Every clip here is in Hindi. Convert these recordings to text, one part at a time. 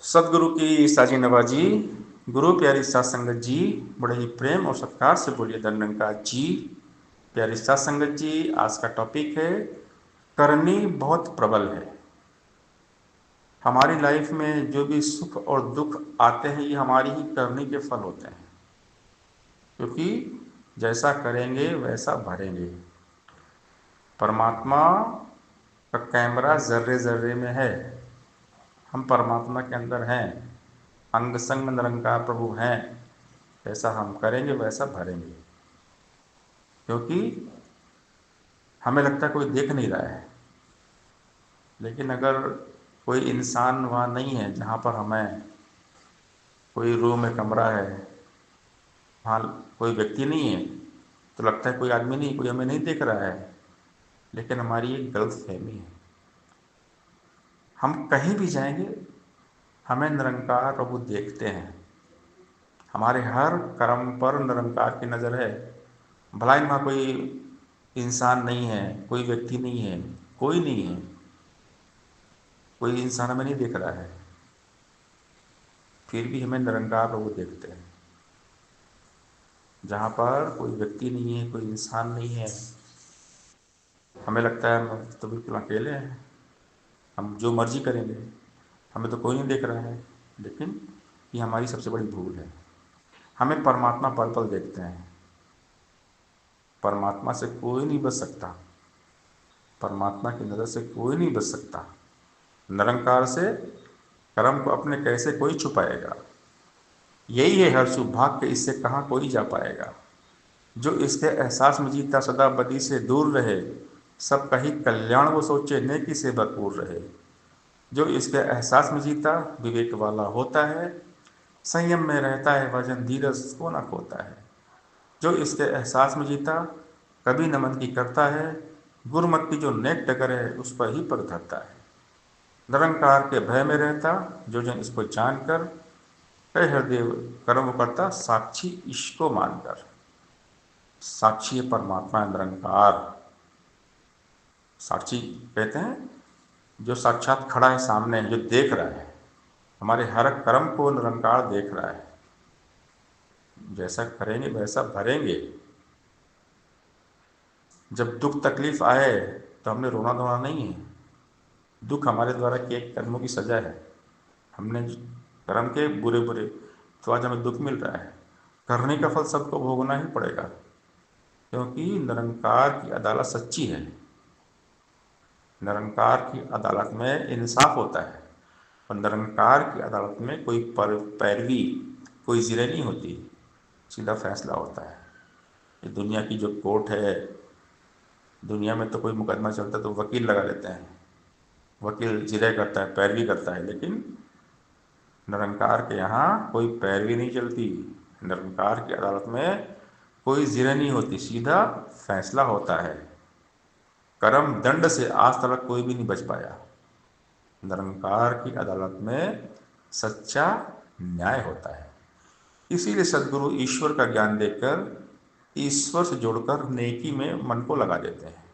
सदगुरु की साजी नवाजी। गुरु प्यारी सात संगत जी, बड़े ही प्रेम और सत्कार से बोलिए धन्यंकार जी। प्यारी सात संगत जी, आज का टॉपिक है करनी बहुत प्रबल है। हमारी लाइफ में जो भी सुख और दुख आते हैं, ये हमारी ही करनी के फल होते हैं, क्योंकि जैसा करेंगे वैसा भरेंगे। परमात्मा का कैमरा जर्रे जर्रे में है। हम परमात्मा के अंदर हैं, अंग संग निरंकार प्रभु हैं। जैसा हम करेंगे वैसा भरेंगे, क्योंकि हमें लगता है कोई देख नहीं रहा है, लेकिन अगर कोई इंसान वहाँ नहीं है जहाँ पर हमें, कोई रूम में कमरा है, वहाँ कोई व्यक्ति नहीं है, तो लगता है कोई आदमी नहीं, कोई हमें नहीं देख रहा है। लेकिन हमारी एक गलत फहमी है। हम कहीं भी जाएंगे, हमें निरंकार प्रभु देखते हैं। हमारे हर कर्म पर निरंकार की नज़र है। भला ही वहाँ कोई इंसान नहीं है, कोई व्यक्ति नहीं है, कोई नहीं है, कोई इंसान हमें नहीं देख रहा है, फिर भी हमें निरंकार प्रभु देखते हैं। जहाँ पर कोई व्यक्ति नहीं है, कोई इंसान नहीं है, हमें लगता है हम तो बिल्कुल अकेले हैं, हम जो मर्जी करेंगे, हमें तो कोई नहीं देख रहा है। लेकिन ये हमारी सबसे बड़ी भूल है। हमें परमात्मा पल पल देखते हैं। परमात्मा से कोई नहीं बच सकता, परमात्मा की नज़र से कोई नहीं बच सकता। निरंकार से कर्म को अपने कैसे कोई छुपाएगा। यही है हर शुभ भाग के, इससे कहाँ कोई जा पाएगा। जो इसके एहसास में जीता सदा बदी से दूर रहे, सब कहीं कल्याण वो सोचे नेकी से भरपूर रहे। जो इसके एहसास में जीता विवेक वाला होता है, संयम में रहता है वजन धीरज को न खोता है। जो इसके एहसास में जीता कभी न मन की करता है, गुरुमत की जो नेक डगर है उस पर ही पर धरता है। निरंकार के भय में रहता जो जन इसको जानकर, कई हृदय कर्म करता साक्षी इसको मानकर। साक्षी परमात्मा निरंकार। साक्षी कहते हैं जो साक्षात खड़ा है सामने, जो देख रहा है हमारे हर कर्म को, निरंकार देख रहा है। जैसा करेंगे वैसा भरेंगे। जब दुख तकलीफ आए तो हमने रोना धोना नहीं है। दुख हमारे द्वारा किए कर्मों की सजा है। हमने कर्म के बुरे बुरे, तो आज हमें दुख मिल रहा है। करने का फल सबको भोगना ही पड़ेगा, क्योंकि निरंकार की अदालत सच्ची है। निरंकार की अदालत में इंसाफ होता है, और निरंकार की अदालत में कोई पैरवी, कोई जिरे नहीं होती, सीधा फैसला होता है। ये दुनिया की जो कोर्ट है, दुनिया में तो कोई मुकदमा चलता है तो वकील लगा लेते हैं, वकील जिरे करता है, पैरवी करता है। लेकिन निरंकार के यहाँ कोई पैरवी नहीं चलती। निरंकार की अदालत में कोई जिरे नहीं होती, सीधा फैसला होता है। कर्म दंड से आज तक कोई भी नहीं बच पाया। निरंकार की अदालत में सच्चा न्याय होता है। इसीलिए सदगुरु ईश्वर का ज्ञान देकर ईश्वर से जोड़कर नेकी में मन को लगा देते हैं,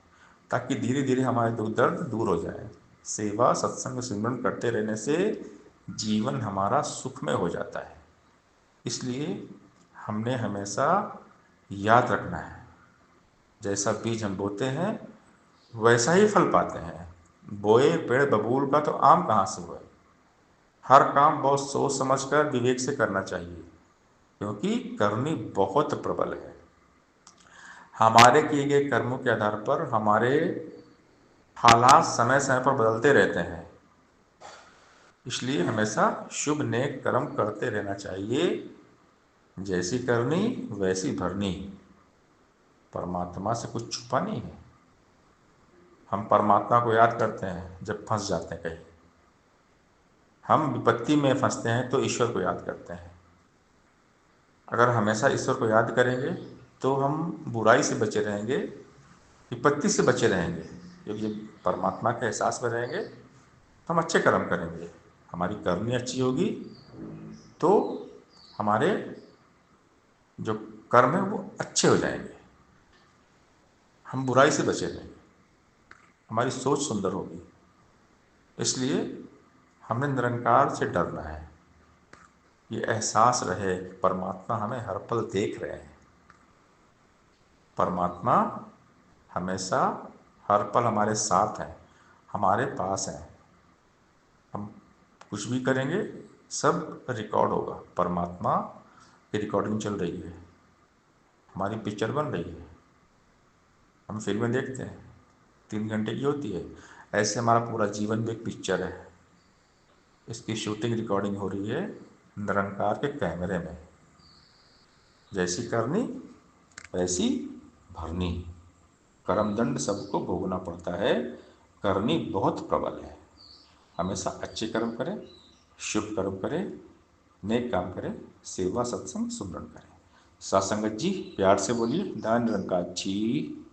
ताकि धीरे धीरे हमारे दुख दर्द दूर हो जाए। सेवा सत्संग सिमरन करते रहने से जीवन हमारा सुखमय हो जाता है। इसलिए हमने हमेशा याद रखना है, जैसा बीज हम बोते हैं वैसा ही फल पाते हैं। बोए पेड़ बबूल का तो आम कहाँ से हुए। हर काम बहुत सोच समझकर विवेक से करना चाहिए, क्योंकि करनी बहुत प्रबल है। हमारे किए गए कर्मों के आधार पर हमारे हालात समय समय पर बदलते रहते हैं। इसलिए हमेशा शुभ नेक कर्म करते रहना चाहिए। जैसी करनी वैसी भरनी। परमात्मा से कुछ छुपा नहीं है। हम परमात्मा को याद करते हैं जब फंस जाते हैं कहीं, हम विपत्ति में फंसते हैं तो ईश्वर को याद करते हैं। अगर हमेशा ईश्वर को याद करेंगे तो हम बुराई से बचे रहेंगे, विपत्ति से बचे रहेंगे। क्योंकि जब परमात्मा के एहसास में रहेंगे तो हम अच्छे कर्म करेंगे, हमारी करनी अच्छी होगी, तो हमारे जो कर्म है वो अच्छे हो जाएंगे, हम बुराई से बचे रहेंगे, हमारी सोच सुंदर होगी। इसलिए हमें निरंकार से डरना है। ये एहसास रहे कि परमात्मा हमें हर पल देख रहे हैं। परमात्मा हमेशा हर पल हमारे साथ है, हमारे पास है। हम कुछ भी करेंगे सब रिकॉर्ड होगा। परमात्मा की रिकॉर्डिंग चल रही है, हमारी पिक्चर बन रही है। हम फिल्में देखते हैं, 3 घंटे की होती है। ऐसे हमारा पूरा जीवन भी एक पिक्चर है। इसकी शूटिंग रिकॉर्डिंग हो रही है निरंकार के कैमरे में। जैसी करनी वैसी भरनी। कर्मदंड सबको भोगना पड़ता है। करनी बहुत प्रबल है। हमेशा अच्छे कर्म करें, शुभ कर्म करें, नेक काम करें, सेवा सत्संग सुमरन करें। सासंगत जी प्यार से बोलिए, धन निरंकार जी।